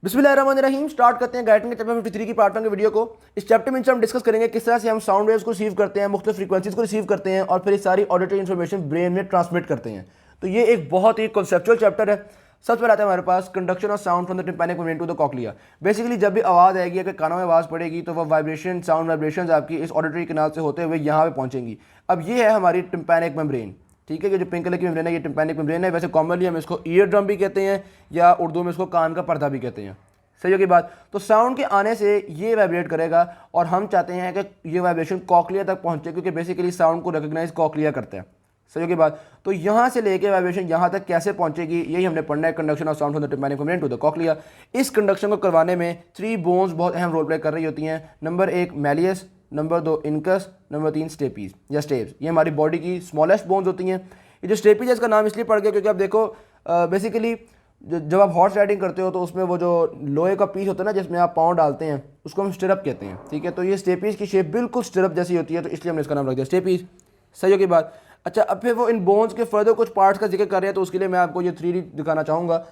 बिस्मिल्लाहिर्रहमानिर्रहीम। स्टार्ट करते हैं गाइडिंग के चैप्टर 53 की पार्ट 1 की वीडियो को। इस चैप्टर में हम डिस्कस करेंगे किस तरह से हम साउंड वेव्स को रिसीव करते हैं, मुख्तलिफ फ्रीक्वेंसीज को रिसीव करते हैं और फिर ये सारी ऑडिटरी इन्फॉर्मेशन ब्रेन में ट्रांसमिट करते हैं। तो ये एक बहुत ही कॉन्सेप्चुअल चैप्टर है। सबसे पहले आता है हमारे पास conduction of sound from the tympanic membrane to the cochlea. Basically जब भी आवाज़ आएगी, अगर कानों में आवाज़ पड़ेगी तो वह वाइब्रेशन, साउंड वाइब्रेशन आपकी इस ऑडिटरी कैनाल से होते हुए यहाँ पे पहुँचेंगी। अब ये है हमारी टिम्पैनिक मेम्ब्रेन, ठीक है। ये जो पिंक कलर की मेम्ब्रेन है ये टिम्पैनिक मेम्ब्रेन है। वैसे कॉमनली हम इसको ईयर ड्रम भी कहते हैं या उर्दू में इसको कान का पर्दा भी कहते हैं। सही होगी बात। तो साउंड के आने से ये वाइब्रेट करेगा और हम चाहते हैं कि ये वाइब्रेशन कॉक्लिया तक पहुंचे, क्योंकि बेसिकली साउंड को रिकॉग्नाइज कॉक्लिया करता है। सही होगी बात। तो यहाँ से लेके वाइब्रेशन यहाँ तक कैसे पहुंचेगी यही हमने पढ़ना है, conduction of sound from the tympanic membrane to the cochlea. इस कंडक्शन को करवाने में 3 बोन्स बहुत अहम रोल प्ले कर रही होती हैं। Number 1 malleus, number 2 incus, number 3 stapes या स्टेप्स। ये हमारी बॉडी की स्मॉलेस्ट बोन्स होती हैं। ये जो स्टेपीज है इसका नाम इसलिए पड़ गया क्योंकि आप देखो बेसिकली जब आप हॉर्स राइडिंग करते हो तो उसमें वो जो लोहे का पीस होता है ना जिसमें आप पाँव डालते हैं उसको हम स्टिरअप कहते हैं, ठीक है। तो ये स्टेपीज की शेप बिल्कुल स्टिरअप जैसी होती है, तो इसलिए हमने इसका नाम रख दिया स्टेपीज। सही होगी बात। अच्छा, अब फिर वो इन बोन्स के फर्दर कुछ पार्ट्स का जिक्र कर रहे हैं, तो उसके लिए मैं आपको ये 3D दिखाना चाहूँगा।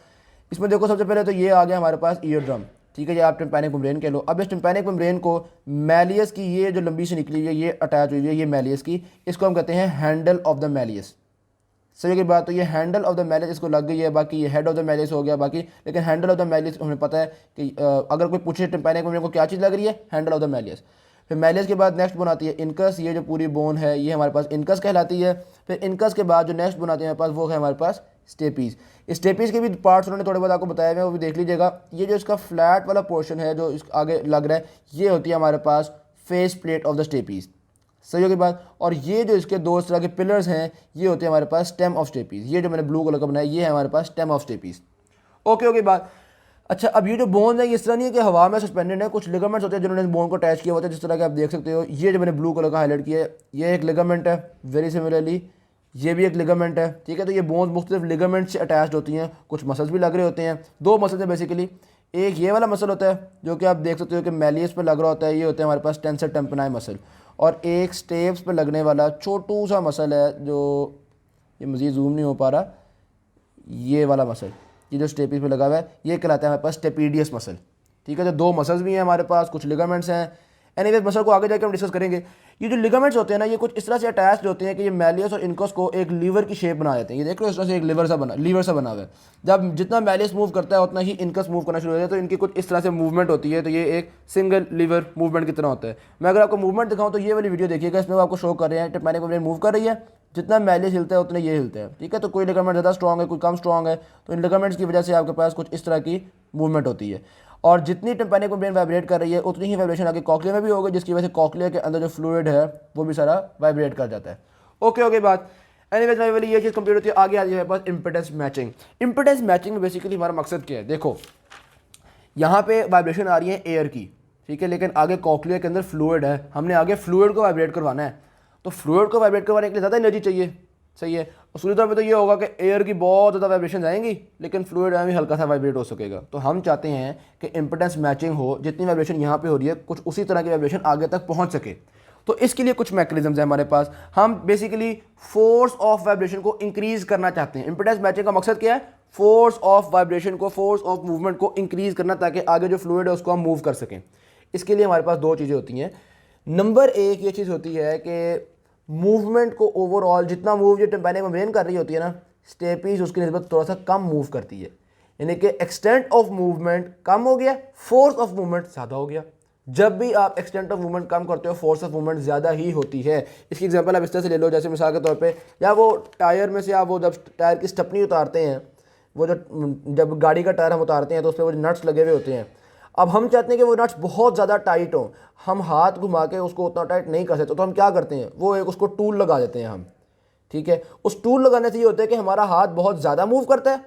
इसमें देखो सबसे पहले तो ये आ गया हमारे पास ईयर ड्रम, ठीक है। ये आप टिम्पैनिक मेम्ब्रेन कह लो। अब इस टिम्पैनिक मेम्ब्रेन को मैलियस की ये जो लंबी से निकली हुई है ये अटैच हुई है, ये मैलियस की, इसको हम कहते हैं हैंडल ऑफ द मैलियस। सही की बात। तो ये हैंडल ऑफ द मैलियस इसको लग गई है, बाकी ये हेड ऑफ द मैलियस हो गया बाकी। लेकिन हैंडल ऑफ द मैलियस हमें पता है कि अगर कोई पूछे टिम्पैनिक मेम्ब्रेन को क्या चीज़ लग रही है, हैंडल ऑफ द मैलियस। फिर मैलियस के बाद नेक्स्ट बोन आती है इनकस। ये जो पूरी बोन है ये हमारे पास इनकस कहलाती है। फिर इनकस के बाद जो नेक्स्ट बोन आती है हमारे पास वो है हमारे पास स्टेपीज। स्टेपीज के भी पार्ट्स उन्होंने थोड़े बहुत आपको बताए हुए हैं, वो भी देख लीजिएगा। ये जो इसका फ्लैट वाला पोर्शन है जो इस आगे लग रहा है ये होती है हमारे पास face plate of the stapes. सही होगी बात। और ये जो इसके दो इस तरह के पिलर्स हैं ये होते हैं हमारे पास स्टेम ऑफ स्टेपीज। ये जो मैंने ब्लू कलर का बनाया ये है हमारे पास stem of stapes. Okay okay बात। अच्छा, अब ये जो बोन है ये इस तरह नहीं है कि हवा में सस्पेंडेड है, कुछ लिगामेंट्स होते हैं जिन्होंने इस बोन को अटैच किया होता है, जिस तरह के आप देख सकते हो। ये जो मैंने ब्लू कलर का हाईलाइट किया है ये एक लिगामेंट है। वेरी सिमिलरली ये भी एक लिगामेंट है, ठीक है। तो ये बोन्स मुख्तलिफ लिगामेंट से अटैच होती हैं, कुछ मसल्स भी लग रहे होते हैं। 2 मसल्स हैं बेसिकली। एक ये वाला मसल होता है जो कि आप देख सकते हो कि मैलियस पे लग रहा होता है, ये होता है हमारे पास टेंसर टेम्पनाई मसल। और एक स्टेप्स पे लगने वाला छोटू सा मसल है जो ये मज़ीद जूम नहीं हो पा रहा, ये वाला मसल, ये जो स्टेपीज पे लगा हुआ है ये कहलाता है हमारे पास स्टेपीडियस मसल, ठीक है। तो 2 मसल्स भी हैं हमारे पास, कुछ लिगामेंट्स हैं। एनीवेज मसल को आगे जाकर हम डिस्कस करेंगे। ये जो लिगामेंट्स होते हैं ना ये कुछ इस तरह से अटैच्ड होते हैं कि ये मैलियस और इनकस को एक लीवर की शेप बना देते हैं। ये देख लो इस तरह से एक लीवर सा बना हुआ है। जब जितना मैलियस मूव करता है उतना ही इनकस मूव करना शुरू हो जाता है, तो इनकी कुछ इस तरह से मूवमेंट होती है। तो ये एक सिंगल लीवर मूवमेंट की तरह होता है। मैं अगर आपको मूवमेंट दिखाऊँ तो ये वाली वीडियो देखिएगा, इसमें वो आपको शो कर रहे हैं टिम्पैनिक मेम्ब्रेन मूव कर रही है, जितना मैलियस हिलता है उतना ये हिलता है, ठीक है। तो कोई लिगामेंट ज़्यादा स्ट्रॉन्ग है कोई कम स्ट्रॉन्ग है, तो इन लिगामेंट्स की वजह से आपके पास कुछ इस तरह की मूवमेंट होती है। और जितनी टिम्पैनिक मेम्ब्रेन वाइब्रेट कर रही है उतनी ही वाइब्रेशन आगे कॉक्लिया में भी होगी, जिसकी वजह से कॉक्लिया के अंदर जो फ्लूइड है वो भी सारा वाइब्रेट कर जाता है। ओके ओके बात। एनीवेज मैं वाली ये चीज़ कंप्लीट होती है। आगे आती है हमारे पास इंपेडेंस मैचिंग। इंपेडेंस मैचिंग में बेसिकली हमारा मकसद क्या है, देखो यहाँ पे वाइब्रेशन आ रही है एयर की, ठीक है, लेकिन आगे कॉक्लिया के अंदर फ्लूइड है, हमने आगे फ्लूइड को वाइब्रेट करवाना है। तो फ्लूइड को वाइब्रेट करवाने के लिए ज़्यादा एनर्जी चाहिए, सही है। और शुरू तौर पे तो ये होगा कि एयर की बहुत ज़्यादा वाइब्रेशन आएंगी लेकिन फ्लूइड में भी हल्का सा वाइब्रेट हो सकेगा। तो हम चाहते हैं कि इंपेडेंस मैचिंग हो, जितनी वाइब्रेशन यहाँ पे हो रही है कुछ उसी तरह की वाइब्रेशन आगे तक पहुँच सके। तो इसके लिए कुछ मैकेनिज्म्स हैं हमारे पास। हम बेसिकली फोर्स ऑफ वाइब्रेशन को इंक्रीज करना चाहते हैं। इंपेडेंस मैचिंग का मकसद क्या है, फोर्स ऑफ वाइब्रेशन को, फोर्स ऑफ मूवमेंट को इंक्रीज करना, ताकि आगे जो फ्लूइड है उसको हम मूव कर सकें। इसके लिए हमारे पास 2 चीज़ें होती हैं। नंबर 1 ये चीज़ होती है कि मूवमेंट को ओवरऑल जितना मूव जो टिम्पैनिक मेम्ब्रेन कर रही होती है ना, स्टेपीज उसकी निस्बत थोड़ा सा कम मूव करती है, यानी कि एक्सटेंट ऑफ मूवमेंट कम हो गया, फोर्स ऑफ मूवमेंट ज़्यादा हो गया। जब भी आप एक्सटेंट ऑफ मूवमेंट कम करते हो फोर्स ऑफ मूवमेंट ज़्यादा ही होती है। इसकी एग्जांपल आप इस तरह से ले लो, जैसे मिसाल के तौर पे या वो टायर में से आप वो जब टायर की स्टपनी उतारते हैं, वो जो जब गाड़ी का टायर हम उतारते हैं तो उस पर वो नट्स लगे हुए होते हैं। अब हम चाहते हैं कि वो नट्स बहुत ज़्यादा टाइट हों, हम हाथ घुमा के उसको उतना टाइट नहीं कर सकते, तो हम क्या करते हैं वो एक उसको टूल लगा देते हैं हम, ठीक है। उस टूल लगाने से ये होता है कि हमारा हाथ बहुत ज़्यादा मूव करता है,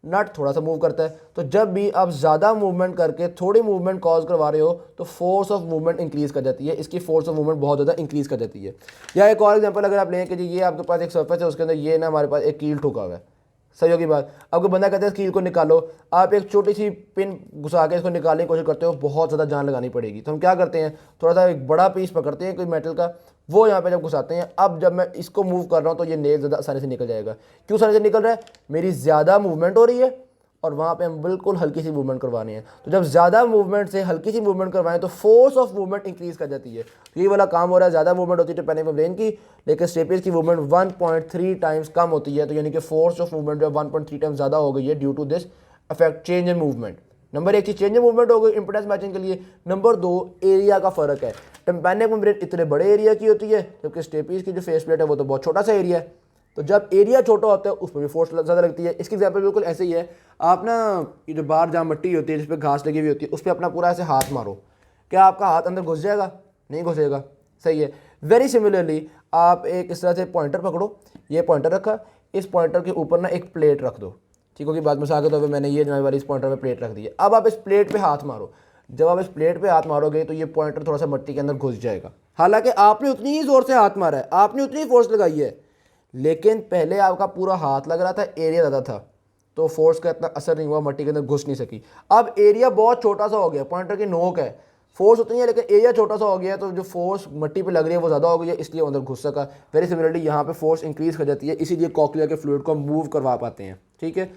नट थोड़ा सा मूव करता है। तो जब भी आप ज़्यादा मूवमेंट करके थोड़ी मूवमेंट कॉज करवा रहे हो तो फोर्स ऑफ मूवमेंट इंक्रीज़ कर जाती है, इसकी फोर्स ऑफ मूवमेंट बहुत ज़्यादा इंक्रीज़ कर जाती है। या एक और एग्जांपल अगर आप लें कि जी ये आपके पास एक सर्फेस है, उसके अंदर ये ना हमारे पास एक कील ठुका हुआ है, सही होगी बात। अब कोई बंदा कहता है कील को निकालो, आप एक छोटी सी पिन घुसा के इसको निकालने की कोशिश करते हो, बहुत ज़्यादा जान लगानी पड़ेगी। तो हम क्या करते हैं, थोड़ा सा एक बड़ा पीस पकड़ते हैं कोई मेटल का, वो यहाँ पे जब घुसाते हैं, अब जब मैं इसको मूव कर रहा हूँ तो ये नेल ज़्यादा आसानी से निकल जाएगा। क्यों आसानी से निकल रहा है, मेरी ज़्यादा मूवमेंट हो रही है और वहाँ पे हम बिल्कुल हल्की सी मूवमेंट करवानी है। तो जब ज़्यादा मूवमेंट से हल्की सी मूवमेंट करवाएं तो फोर्स ऑफ मूवमेंट इंक्रीज़ कर जाती है। तो ये वाला काम हो रहा है, ज़्यादा मूवमेंट होती है टिम्पैनिक मेम्ब्रेन की, लेकिन स्टेपीज़ की मूवमेंट 1.3 टाइम्स कम होती है। तो यानी कि फोर्स ऑफ मूवमेंट जो 1.3 टाइम्स ज़्यादा हो गई है due to this affect change in movement. Number एक चीज चेंज इन मूवमेंट हो गई इंपेडेंस मैचिंग के लिए। नंबर दो, एरिया का फर्क है। टिम्पैनिक मेम्ब्रेन इतने बड़े एरिया की होती है, जबकि स्टेपीज़ की जो फेस प्लेट है वो तो बहुत छोटा सा एरिया है। तो जब एरिया छोटा होता है उसमें भी फोर्स ज़्यादा लगती है। इसकी एग्जांपल बिल्कुल ऐसे ही है, आप ना ये जो बाहर जहाँ मिट्टी होती है जिस पे घास लगी हुई होती है उस पर अपना पूरा ऐसे हाथ मारो, क्या आपका हाथ अंदर घुस जाएगा? नहीं घुसेगा। सही है। वेरी सिमिलरली आप एक इस तरह से पॉइंटर पकड़ो, ये पॉइंटर रखा, इस पॉइंटर के ऊपर ना एक प्लेट रख दो, ठीक होगी बात। मिसाल के तौर पे मैंने ये वाली इस पॉइंटर पे प्लेट रख दी है। अब आप इस प्लेट पे हाथ मारो, जब आप इस प्लेट पे हाथ मारोगे तो ये पॉइंटर थोड़ा सा मिट्टी के अंदर घुस जाएगा। हालांकि आपने उतनी ही जोर से हाथ मारा है, आपने उतनी ही फोर्स लगाई है, लेकिन पहले आपका पूरा हाथ लग रहा था, एरिया ज़्यादा था, तो फोर्स का इतना असर नहीं हुआ, मिट्टी के अंदर घुस नहीं सकी। अब एरिया बहुत छोटा सा हो गया, पॉइंटर की नोक है, फोर्स उतनी है लेकिन एरिया छोटा सा हो गया, तो जो फोर्स मिट्टी पे लग रही है वो ज़्यादा हो गई है, इसलिए अंदर घुस सका। वेरी सिमिलरली यहाँ पे फोर्स इंक्रीज कर जाती है, इसीलिए कॉक्लिया के फ्लूइड को हम मूव करवा पाते हैं। ठीक है।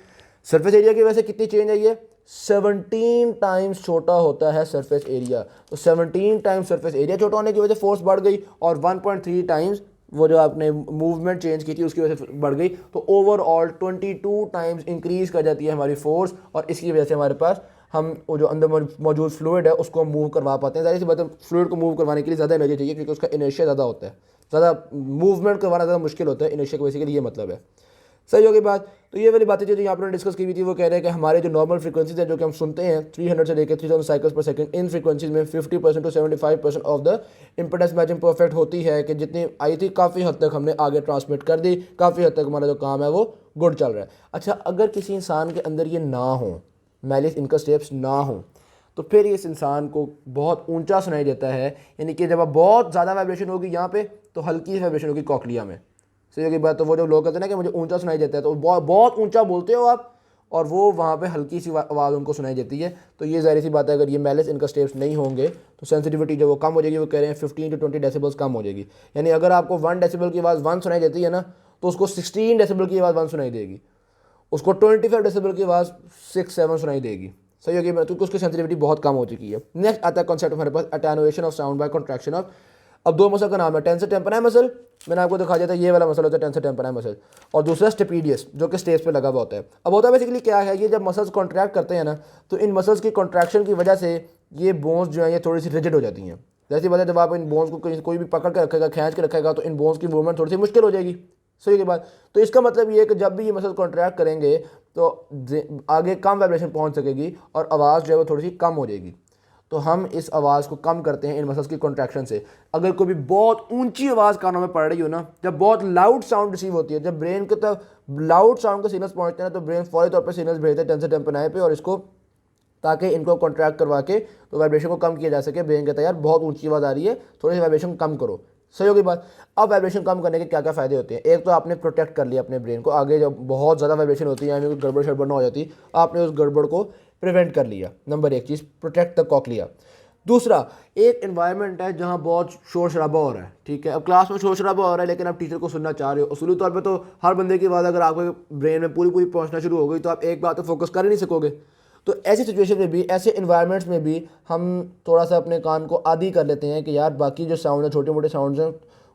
सरफेस एरिया की वजह से कितनी चेंज आई है? 17 टाइम्स छोटा होता है सरफेस एरिया। तो 17 टाइम्स सरफेस एरिया छोटा होने की वजह से फोर्स बढ़ गई, और 1.3 टाइम्स वो जो आपने मूवमेंट चेंज की थी उसकी वजह से बढ़ गई। तो ओवरऑल 22 टाइम्स इंक्रीज कर जाती है हमारी फोर्स, और इसकी वजह से हमारे पास हम वो जो अंदर मौजूद फ्लूइड है उसको मूव करवा पाते हैं। ज़ाहिर सी बात है फ्लूइड को मूव करवाने के लिए ज़्यादा एनर्जी चाहिए, क्योंकि उसका इनर्शिया ज़्यादा होता है, ज़्यादा मूवमेंट करवाना ज़्यादा मुश्किल होता है इनर्शिया की वजह से, ये मतलब है। सही होगी बात। तो ये वाली बातें जो यहाँ पर डिस्कस की हुई थी, वो कह रहे हैं कि हमारे जो नॉर्मल फ्रीक्वेंसीज है जो कि हम सुनते हैं 300 से लेकर 3000 साइकिल्स पर सेकंड, इन फ्रीक्वेंसीज में 50% to 75% of the impedance matching perfect होती है, कि जितनी आई थी काफ़ी हद तक हमने आगे ट्रांसमिट कर दी, काफ़ी हद तक हमारा जो काम है वो गुड चल रहा है। अच्छा, अगर किसी इंसान के अंदर ये ना हो, मैलिस इनका स्टेप्स ना हो, तो फिर इस इंसान को बहुत ऊंचा सुनाई देता है। यानी कि जब आप बहुत ज़्यादा वाइब्रेशन होगी यहाँ पे, तो हल्की वाइब्रेशन होगी कॉक्लिया में। सही होगी बात। तो वो जो लोग कहते हैं ना कि मुझे ऊंचा सुनाई देता है, तो बहुत ऊंचा बोलते हो आप, और वो वहाँ पे हल्की सी आवाज़ उनको सुनाई देती है। तो ये ज़ाहिर सी बात है, अगर ये मैलिस इनका स्टेप्स नहीं होंगे तो सेंसिटिविटी जो वो कम हो जाएगी। वो कह रहे हैं 15 to 20 डेसिबल्स कम हो जाएगी। यानी अगर आपको 1 डेसिबल की आवाज़ 1 सुनाई देती है ना, तो उसको 16 डेसिबल की आवाज़ 1 सुनाई देगी, उसको 25 डेसिबल की आवाज़ 6-7 सुनाई देगी। सही होगी बात, क्योंकि उसकी सेंसिटिविटी बहुत कम हो चुकी है। नेक्स्ट आता है कॉन्सेप्ट हमारे पास attenuation of sound by contraction of. अब दो मसल का नाम है, टेंसर टेम्पोराई मसल, मैंने आपको दिखा दिया था, ये वाला मसल होता है टेंसर टेम्पोराई मसल, और दूसरा स्टेपीडियस जो कि स्टेज पे लगा हुआ होता है। अब होता है बेसिकली क्या है, ये जब मसल्स कॉन्ट्रैक्ट करते हैं ना, तो इन मसल्स की कॉन्ट्रैक्शन की वजह से ये बोन्स जो है ये थोड़ी सी रिजिड हो जाती हैं। जैसी बात है, जब आप इन बोन्स को कोई भी पकड़ के रखेगा, खींच के रखेगा, तो इन बोन्स की मूवमेंट थोड़ी सी मुश्किल हो जाएगी। सही की बात। तो इसका मतलब ये है कि जब भी ये मसल कॉन्ट्रैक्ट करेंगे तो आगे कम वाइब्रेशन पहुंच सकेगी और आवाज़ जो है वो थोड़ी सी कम हो जाएगी। तो हम इस आवाज़ को कम करते हैं इन मसल्स की कॉन्ट्रैक्शन से। अगर कोई भी बहुत ऊंची आवाज़ कानों में पड़ रही हो ना, जब बहुत लाउड साउंड रिसीव होती है, जब ब्रेन के तक लाउड साउंड के सिग्नल्स पहुंचते हैं ना, तो ब्रेन फौरी तौर पर सिग्नल्स भेजते हैं टेंसर टेम्पोराई पे, और इसको ताकि इनको कॉन्ट्रैक्ट करवा के तो वाइब्रेशन को कम किया जा सके। ब्रेन कहता है यार बहुत ऊंची आवाज़ आ रही है, थोड़ी सी वाइब्रेशन कम करो। सही होगी बात। अब वाइब्रेशन कम करने के क्या क्या फ़ायदे होते हैं? एक तो आपने प्रोटेक्ट कर लिया अपने ब्रेन को, आगे जब बहुत ज़्यादा वाइब्रेशन होती है, यानी गड़बड़ शड़बड़ ना हो जाती, आपने उस गड़बड़ को प्रिवेंट कर लिया। नंबर एक चीज़, प्रोटेक्ट द कॉक्लिया। दूसरा, एक एनवायरनमेंट है जहाँ बहुत शोर शराबा हो रहा है, ठीक है, अब क्लास में शोर शराबा हो रहा है, लेकिन आप टीचर को सुनना चाह रहे हो। उसूली तौर पे तो हर बंदे की बात अगर आपके ब्रेन में पूरी पहुँचना शुरू हो गई तो आप एक बात तो फोकस कर ही नहीं सकोगे। तो ऐसी सिचुएशन में भी, ऐसे इन्वायरमेंट्स में भी हम थोड़ा सा अपने कान को आदी कर लेते हैं कि यार बाकी जो साउंड है, छोटे मोटे साउंड्स हैं,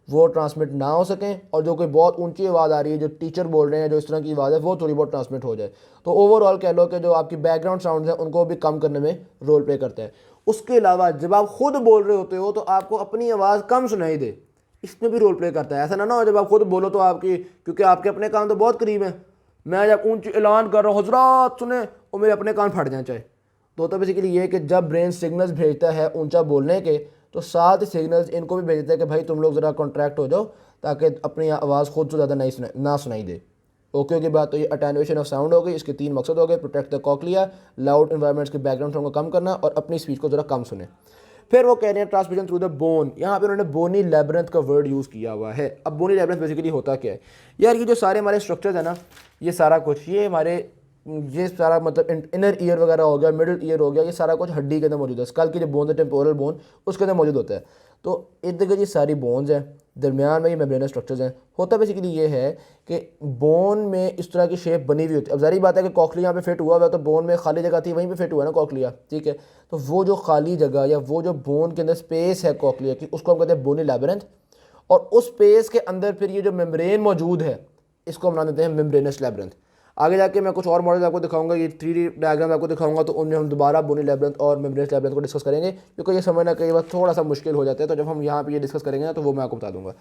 वो ट्रांसमिट ना हो सकें, और जो कोई बहुत ऊंची आवाज़ आ रही है, जो टीचर बोल रहे हैं, जो इस तरह की आवाज़ है, वो थोड़ी बहुत ट्रांसमिट हो जाए। तो ओवरऑल कह लो कि जो आपकी बैकग्राउंड साउंड्स हैं उनको भी कम करने में रोल प्ले करता है। उसके अलावा जब आप खुद बोल रहे होते हो तो आपको अपनी आवाज़ कम सुनाई दे, इसमें भी रोल प्ले करता है। ऐसा ना हो जब आप खुद बोलो तो आपकी, क्योंकि आपके अपने कान तो बहुत करीब हैं, मैं जब ऊंची ऐलान कर रहा हूँ हजरात सुने, और मेरे अपने कान फट जाए चाहे, तो बेसिकली ये है कि जब ब्रेन सिग्नल्स भेजता है ऊंचा बोलने के, तो साथ ही सिग्नल्स इनको भी भेजता है कि भाई तुम लोग ज़रा कॉन्ट्रैक्ट हो जाओ, ताकि अपनी आवाज़ खुद से ज़्यादा ना सुनाई दे। ओके की बात। तो ये अटेनुएशन ऑफ साउंड हो गई, इसके 3 मकसद हो गए, protect the cochlea, loud environments के बैकग्राउंड साउंड को कम करना, और अपनी स्पीच को ज़रा कम सुने। फिर वो कह रहे हैं ट्रांसमिशन थ्रू द बोन। यहाँ पे उन्होंने बोनी लैब्रिंथ का वर्ड यूज़ किया हुआ है। अब बोनी लैब्रिंथ बेसिकली होता क्या है यार, ये जो सारे हमारे स्ट्रक्चर्स है ना, ये सारा कुछ, ये सारा मतलब इनर ईयर वगैरह हो गया, मिडिल ईयर हो गया, ये सारा कुछ हड्डी के अंदर मौजूद है। स्कल की जो बोन है, टेम्पोरल बोन, उसके अंदर मौजूद होता है। तो इर्द गिर्द ये सारी बोन्स हैं, दरमियान में ये मेम्ब्रेनस स्ट्रक्चर्स हैं। होता बेसिकली ये है कि बोन में इस तरह की शेप बनी हुई होती है। अब जारी बात है कि कॉकलिया यहाँ पे फिट हुआ हुआ है, तो बोन में खाली जगह थी, वहीं पे फिट हुआ है ना कॉकलिया, ठीक है। तो वो जो खाली जगह या वो जो बोन के अंदर स्पेस है कॉकलिया की, उसको हम कहते हैं बोनी लैबिरिंथ। और उस स्पेस के अंदर फिर ये जो मेम्ब्रेन मौजूद है, इसको हम नाम देते हैं मेम्ब्रेनस लैबिरिंथ। आगे जाके मैं कुछ और मॉडल आपको दिखाऊंगा, ये 3D डायग्राम आपको दिखाऊंगा, तो उनमें हम दोबारा बोनी लैबिरिंथ और मेम्ब्रेनस लैबिरिंथ को डिस्कस करेंगे, क्योंकि ये समझना कई बार थोड़ा सा मुश्किल हो जाता है। तो जब हम यहाँ पे ये डिस्कस करेंगे ना, तो वो मैं आपको बता दूंगा।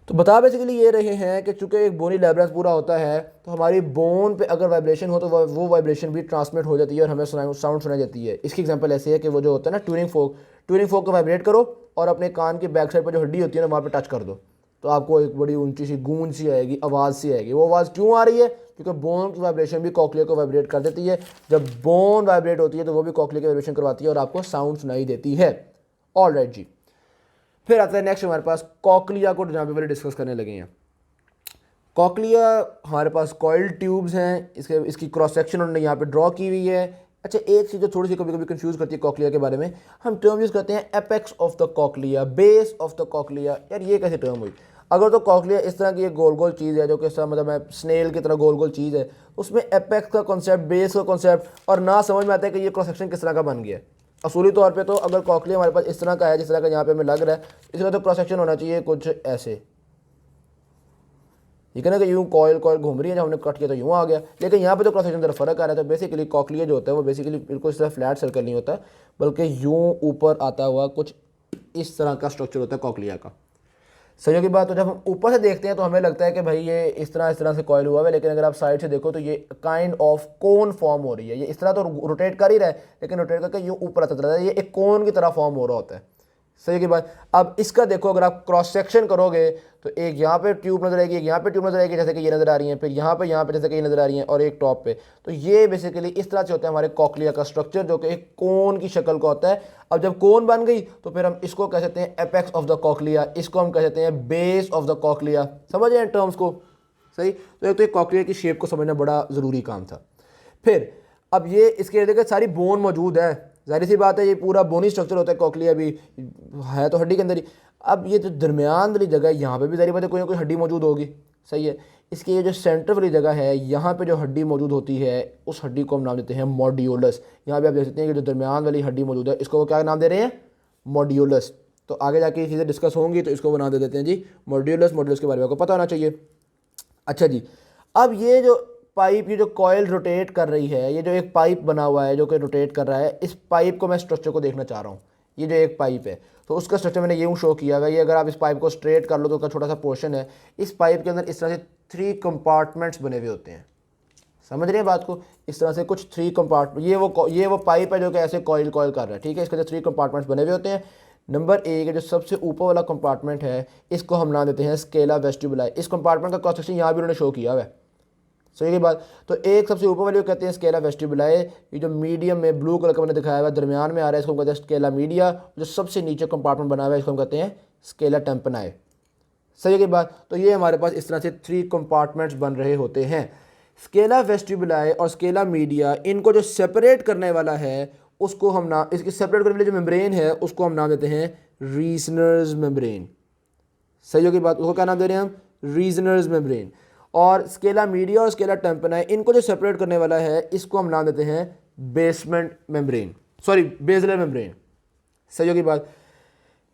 तो बता बेसिकली ये रहे हैं कि चूंकि एक बोनी लैबिरिंथ पूरा होता है, तो हमारी बोन पे अगर वाइब्रेशन हो तो वो वाइब्रेशन भी ट्रांसमिट हो जाती है और हमें साउंड सुनाई जाती है। इसकी एग्जांपल ऐसे है कि वो जो होता है ना ट्यूनिंग फोक को वाइब्रेट करो और अपने कान के बैक साइड पर जो हड्डी होती है ना, वहाँ पे टच कर दो, तो आपको एक बड़ी ऊंची सी गूंज सी आएगी, आवाज़ सी आएगी। वो आवाज़ क्यों आ रही है? क्योंकि बोन की वाइब्रेशन भी कॉकलिया को वाइब्रेट कर देती है। जब बोन वाइब्रेट होती है तो वो भी कॉकलिया की वाइब्रेशन करवाती है और आपको साउंड सुनाई देती है। ऑल राइट जी। फिर आता है नेक्स्ट हमारे पास कॉकलिया को, जहाँ पे पहले डिस्कस करने लगे हैं। कॉकलिया हमारे पास कॉइल्ड ट्यूब्स हैं, इसकी क्रॉस सेक्शन उन्होंने यहाँ पे ड्रॉ की हुई है। अच्छा, एक चीज़ जो थोड़ी सी कभी कभी कंफ्यूज करती है कॉकलिया के बारे में, हम टर्म यूज़ करते हैं apex of the cochlea, base of the cochlea. यार ये कैसे टर्म हुई? अगर तो कॉकलिया इस तरह की एक गोल गोल चीज़ है, जो कि मतलब स्नेल की तरह गोल गोल चीज़ है, उसमें एपेक्स का कॉन्सेप्ट, बेस का कॉन्सेप्ट और ना समझ में आता है कि ये क्रॉस सेक्शन किस तरह का बन गया। असूली तौर पे तो अगर कॉकलिया हमारे पास इस तरह का है, जिस तरह का यहाँ पे हमें लग रहा है, इसका तो क्रॉस सेक्शन होना चाहिए कुछ ऐसे, ठीक है ना, कि यूँ कॉयल घूम रही है, जब हमने कट किया तो यूँ आ गया। लेकिन यहाँ पे तो क्रॉस सेक्शन तरफ फर्क आ रहा है। तो बेसिकली कॉकलिया जो होता है वो बेसिकली बिल्कुल इस तरह फ्लैट सर्कल नहीं होता, बल्कि यूँ ऊपर आता हुआ कुछ इस तरह का स्ट्रक्चर होता है कॉकलिया का। सही की बात। तो जब हम ऊपर से देखते हैं तो हमें लगता है कि भाई ये इस तरह से कॉयल हुआ है, लेकिन अगर आप साइड से देखो तो ये काइंड ऑफ कोन फॉर्म हो रही है। ये इस तरह तो रोटेट कर ही रहा है, लेकिन रोटेट करके यूँ ऊपर आता रहता है, ये एक कोन की तरह फॉर्म हो रहा होता है। सही की बात। अब इसका देखो, अगर आप क्रॉस सेक्शन करोगे तो एक यहाँ पे ट्यूब नजर आएगी, एक यहाँ पे ट्यूब नजर आएगी, जैसे कि ये नजर आ रही है, फिर यहाँ पे जैसे कि ये नजर आ रही है, और एक टॉप पे। तो ये बेसिकली इस तरह से होता है हमारे कॉकलिया का स्ट्रक्चर, जो कि एक कोन की शक्ल का होता है। अब जब कोन बन गई तो फिर हम इसको कह सकते हैं एपेक्स ऑफ द कॉकलिया, इसको हम कह सकते हैं बेस ऑफ द कॉकलिया। समझ रहे हैं टर्म्स को? सही। तो एक तो एक कॉकलिया की शेप को समझना बड़ा ज़रूरी काम था। फिर अब ये इसके इर्द गिर्द सारी बोन मौजूद है, जाहिर सी बात है ये पूरा बोनी स्ट्रक्चर होता है, कॉकलिया भी है तो हड्डी के अंदर ही। अब ये जो दरमियान वाली जगह है, यहाँ पे भी जाहिर बात है कोई ना कोई हड्डी मौजूद होगी, सही है। इसकी ये जो सेंटर वाली जगह है, यहाँ पे जो हड्डी मौजूद होती है, उस हड्डी को हम नाम देते हैं मॉड्यूलस। यहाँ पे आप देख सकते हैं कि जो दरमियान वाली हड्डी मौजूद है, इसको वो क्या नाम दे रहे हैं? मॉड्यूलस। तो आगे जाके ये चीज़ें डिस्कस होंगी, तो इसको बना दे देते हैं जी मॉड्यूलस। मॉड्यूलस के बारे में आपको पता होना चाहिए। अच्छा जी, अब ये जो पाइप, ये जो कॉयल रोटेट कर रही है, ये जो एक पाइप बना हुआ है जो कि रोटेट कर रहा है, इस पाइप को मैं स्ट्रक्चर को देखना चाह रहा हूँ। ये जो एक पाइप है, तो उसका स्ट्रक्चर मैंने यूँ शो किया हुआ है। ये अगर आप इस पाइप को स्ट्रेट कर लो तो उसका छोटा सा पोर्शन है। इस पाइप के अंदर इस तरह से 3 कंपार्टमेंट्स बने हुए होते हैं। समझ रहे हैं बात को? इस तरह से कुछ 3 कंपार्टमेंट, ये वो पाइप है जो कि ऐसे कॉयल कर रहा है, ठीक है। इसके अंदर 3 कंपार्टमेंट्स बने हुए होते हैं। नंबर 1 है जो सबसे ऊपर वाला कंपार्टमेंट है, इसको हम नाम देते हैं स्केला वेस्टिबुलाई। इस कंपार्टमेंट का क्रॉस सेक्शन यहाँ भी उन्होंने शो किया हुआ है। सही की बात। तो एक सबसे ऊपर वाली को कहते हैं स्केला वेस्टिबुलाई, ये जो मीडियम में ब्लू कलर का मैंने दिखाया हुआ है दरमियान में आ रहा है, इसको हम कहते हैं स्केला मीडिया। जो सबसे नीचे कंपार्टमेंट बना हुआ है, इसको हम कहते हैं स्केला टेम्पनाई। सही की बात। तो ये हमारे पास इस तरह से 3 कंपार्टमेंट्स बन रहे होते हैं। स्केला वेस्टिबुलाई और स्केला मीडिया, इनको जो सेपरेट करने वाला है उसको हम नाम, इसकी सेपरेट करने वाली जो मेम्ब्रेन है उसको हम नाम देते हैं रीजनर्स मेम्ब्रेन। सही होगी बात। उसको क्या नाम दे रहे हैं हम? रीजनर्स मेम्ब्रेन। और स्केला मीडिया और स्केला टेम्पनाई, इनको जो सेपरेट करने वाला है इसको हम नाम देते हैं basement membrane, sorry basilar membrane. सही होगी बात।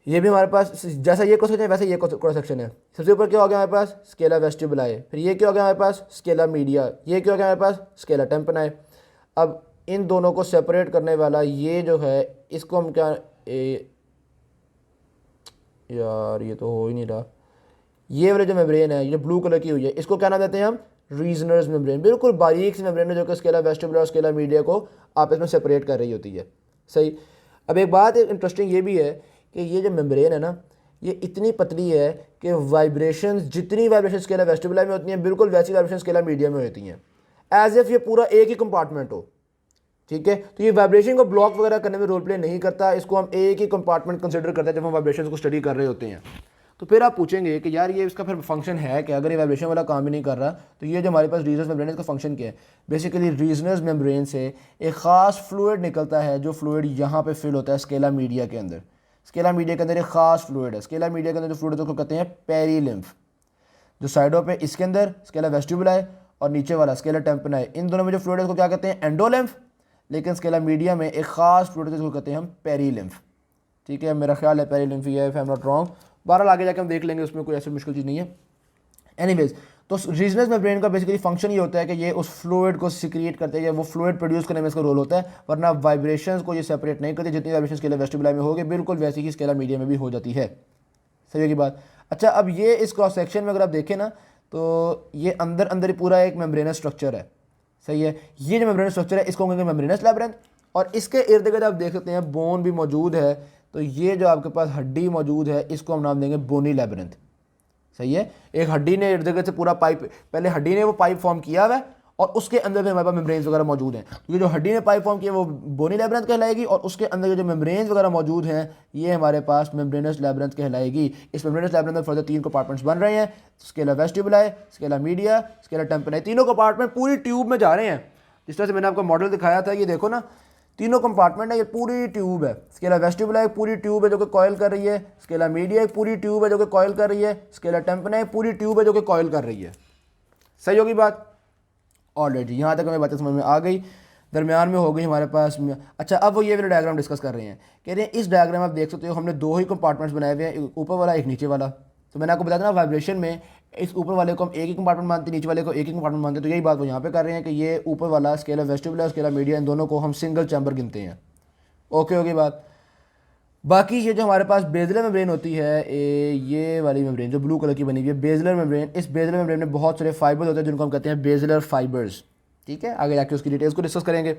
ये भी हमारे पास जैसा ये क्रॉस सेक्शन है वैसे ये क्रॉस सेक्शन है। सबसे ऊपर क्या हो गया हमारे पास? Scala vestibuli. फिर ये क्या हो गया हमारे पास? Scala media. ये क्या हो गया हमारे पास? Scala tympani. अब इन दोनों को सेपरेट करने वाला ये जो है, इसको हम क्या यार ये तो हो ही नहीं रहा। ये वाले जो मेम्ब्रेन है, ये ब्लू कलर की हुई है, इसको क्या नाम देते हैं हम? रीजनर्स मेम्ब्रेन। बिल्कुल बारीक सी मेम्ब्रेन है जो कि स्केला वेस्टिबुलाई और स्केला मीडिया को आपस में सेपरेट कर रही होती है। सही। अब एक बात इंटरेस्टिंग ये भी है कि ये जो मेम्ब्रेन है ना, ये इतनी पतली है कि वाइब्रेशन, जितनी वाइब्रेशन स्केला वेस्टिबुलाई में होती हैं, बिल्कुल वैसी वाइब्रेशन स्केला मीडिया में होती हैं, एज इफ ये पूरा एक ही कंपार्टमेंट हो, ठीक है। तो ये वाइब्रेशन को ब्लॉक वगैरह करने में रोल प्ले नहीं करता। इसको हम एक ही कंपार्टमेंट कंसिडर करते हैं जब हम वाइब्रेशन को स्टडी कर रहे होते हैं। तो फिर आप पूछेंगे कि यार ये इसका फिर फंक्शन है कि अगर ये वाइब्रेशन वाला काम ही नहीं कर रहा, तो ये जो हमारे पास रीजनर्स मेम्ब्रेन, इसका फंक्शन क्या है? बेसिकली रीजनर्स मेम्ब्रेन से एक ख़ास फ्लूइड निकलता है, जो फ्लूइड यहाँ पे फिल होता है स्केला मीडिया के अंदर। स्केला मीडिया के अंदर एक खास फ्लूइड है। स्केला मीडिया के अंदर जो फ्लूइड है उसको कहते हैं पेरीलिम्फ। जो साइडों पे इसके अंदर स्केला वेस्टिबुलाe और नीचे वाला स्केला टेम्पनाe, इन दोनों में जो फ्लूइड है उसको क्या कहते हैं? एंडोलिम्फ। लेकिन स्केला मीडिया में एक खास फ्लूइड है जिसको कहते हैं हम पेरीलिम्फ। ठीक है, मेरा ख्याल है पेरीलिम्फ ही है, if I am not wrong. बहरहाल आगे जाकर हम देख लेंगे, उसमें कोई ऐसी मुश्किल चीज़ नहीं है। एनीवेज, तो रीजनस मेम्ब्रेन का बेसिकली फंक्शन ये होता है कि ये उस फ्लूइड को सिक्रिएट करते हैं या वो फ्लूइड प्रोड्यूस करने में इसका रोल होता है, वरना वाइब्रेशंस को ये सेपरेट नहीं करती। जितनी वाइब्रेशन स्केला वेस्टिबुलाe में होगी बिल्कुल वैसी ही स्केला मीडिया में भी हो जाती है। सही की बात। अच्छा, अब ये इस क्रॉस सेक्शन में अगर आप देखें ना तो ये अंदर अंदर ही पूरा एक मेम्ब्रेनस स्ट्रक्चर है। सही है, ये जो मेम्ब्रेनस स्ट्रक्चर है इसको कहेंगे मेम्ब्रेनस लैबिरिंथ। और इसके इर्द गिर्द आप देख सकते हैं बोन भी मौजूद है। तो ये जो आपके पास हड्डी मौजूद है इसको हम नाम देंगे बोनी लैबिरिंथ। सही है, एक हड्डी ने इर्द गिर्द से पूरा पाइप, पहले हड्डी ने वो पाइप फॉर्म किया हुआ है और उसके अंदर भी हमारे पास मेम्ब्रेन्स वगैरह मौजूद हैं। तो ये जो हड्डी ने पाइप फॉर्म किया वो बोनी लैबिरिंथ कहलाएगी और उसके अंदर जो मेम्ब्रेन्स वगैरह मौजूद हैं ये हमारे पास मेम्ब्रेनस लैबिरिंथ कहलाएगी। इस मेम्ब्रेनस लैबिरिंथ में फर्दर 3 कंपार्टमेंट्स बन रहे हैं, स्केला वेस्टिबुलाe, स्केला मीडिया, स्केला टेम्पनाe। तीनों कंपार्टमेंट पूरी ट्यूब में जा रहे हैं। जिस तरह से मैंने आपको मॉडल दिखाया था, ये देखो ना, तीनों कंपार्टमेंट है, ये पूरी ट्यूब है। स्केला वेस्टिबुलाe एक पूरी ट्यूब है जो कि कॉइल कर रही है, स्केला मीडिया एक पूरी ट्यूब है जो कि कॉइल कर रही है, स्केला टेम्पनाe एक पूरी ट्यूब है जो कि कॉइल कर रही है। सही होगी बात? ऑलरेडी यहाँ तक हमें बातें समझ में आ गई। दरमियान में हो गई हमारे पास अच्छा, अब वो ये वाला डायग्राम डिस्कस कर रहे हैं। कह रहे हैं इस डायग्राम आप देख सकते हो हमने 2 ही कंपार्टमेंट्स बनाए हुए हैं, एक ऊपर वाला एक नीचे वाला। तो मैंने आपको बताया था ना वाइब्रेशन में इस ऊपर वाले को हम एक ही कंपार्टमेंट मानते हैं, नीचे वाले को एक ही कंपार्टमेंट मानते हैं। तो यही बात वो यहाँ पे कर रहे हैं कि ये ऊपर वाला स्केला वेस्टिबुलाe, स्केला मीडिया, इन दोनों को हम सिंगल चैम्बर गिनते हैं। ओके होगी बात। बाकी ये जो हमारे पास बेजलर मेम्ब्रेन होती है, ये वाली मेम्ब्रेन जो ब्लू कलर की बनी हुई है बेजलर मेम्ब्रेन, इस बेजलर मेम्ब्रेन में बहुत सारे फाइबर्स होते हैं जिनको हम कहते हैं बेजलर फाइबर्स। ठीक है, आगे जाके उसकी डिटेल्स को डिस्कस करेंगे।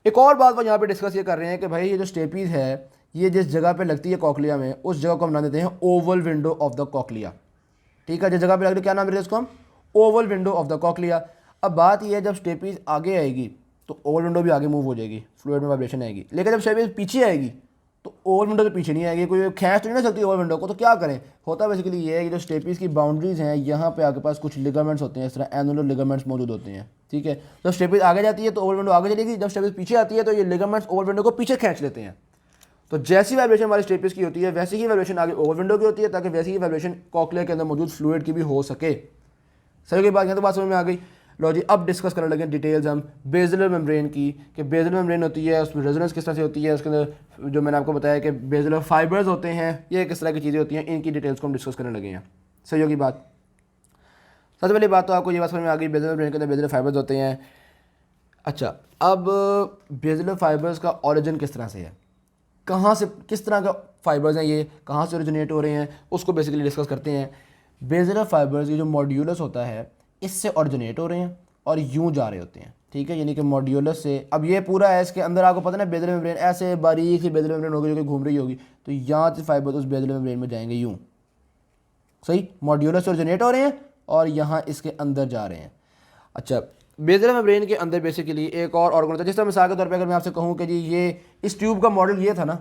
एक और बात वो यहाँ पे डिस्कस ये कर रहे हैं कि भाई ये जो स्टेपीज है ये जिस जगह पे लगती है कॉकलिया में, उस जगह को हम नाम देते हैं Oval window of the cochlea. ठीक है, जिस जगह पे लगती है क्या नाम देते हैं उसको हम? Oval window of the cochlea. अब बात यह है जब स्टेपीज आगे आएगी तो ओवल विंडो भी आगे मूव हो जाएगी, फ्लूइड में वाइब्रेशन आएगी। लेकिन जब स्टेपीज पीछे आएगी तो ओवल विंडो तो पीछे नहीं आएगी, कोई खींच तो नहीं ना सकती ओवल विंडो को। तो क्या करें, होता है बेसिकली ये है कि जो स्टेपीज की बाउंड्रीज हैं यहाँ पे आपके पास कुछ लिगामेंट्स होते हैं, इस तरह एनुलर लिगामेंट्स मौजूद होते हैं। ठीक है, जब स्टेपीज आगे जाती है तो ओवल विंडो आगे चलेगी, जब स्टेपीज पीछे आती है तो ये लिगामेंट्स ओवल विंडो को पीछे खींच लेते हैं। तो जैसी वाइब्रेशन हमारी स्टेपीज की होती है वैसी ही वाइब्रेशन आगे ओवल विंडो की होती है, ताकि वैसी ही वाइब्रेशन कॉकलिया के अंदर मौजूद फ्लूइड की भी हो सके। सही की बात, यहाँ तो बात समझ में आ गई। लो जी, अब डिस्कस करने लगे डिटेल्स हम बेजलर मेम्ब्रेन की, कि बेजलर मेम्ब्रेन होती है उसमें रेजोनेंस किस तरह से होती है, उसके अंदर जो मैंने आपको बताया कि बेजलर फाइबर्स होते हैं, ये किस तरह की चीज़ें होती हैं, इनकी डिटेल्स को हम डिस्कस करने लगे हैं। सही होगी बात। सबसे पहली बात तो आपको ये बात समझ में आ गई बेजलर मेम्ब्रेन के अंदर बेजलर फाइबर्स होते हैं। अच्छा, अब बेजलर फाइबर्स का ऑरिजिन किस तरह से है, कहाँ से, किस तरह का फाइबर्स हैं, ये कहाँ से ओरिजिनेट हो रहे हैं, उसको बेसिकली डिस्कस करते हैं। बेजलर फाइबर्स ये जो मॉड्यूलस होता है इससे ओरिजिनेट हो रहे हैं और यूं जा रहे होते हैं। ठीक है, यानी कि मॉड्यूलस से, अब ये पूरा है इसके अंदर आपको पता ना बेजलर मेम्ब्रेन ऐसे बारीक सी बेजलर मेम्ब्रेन होगी जो कि घूम रही होगी, तो यहाँ से फाइबर्स उस बेजलर मेम्ब्रेन में जाएंगे यूं। सही, मॉड्यूलस से ओरिजिनेट हो रहे हैं और यहाँ इसके अंदर जा रहे हैं। अच्छा, बेजलर मेम्ब्रेन के अंदर बेसिकली एक और ऑर्गन होता है। जिस तरह मिसाल के तौर पे अगर मैं आपसे कहूँ कि जी ये इस ट्यूब का मॉडल ये था ना,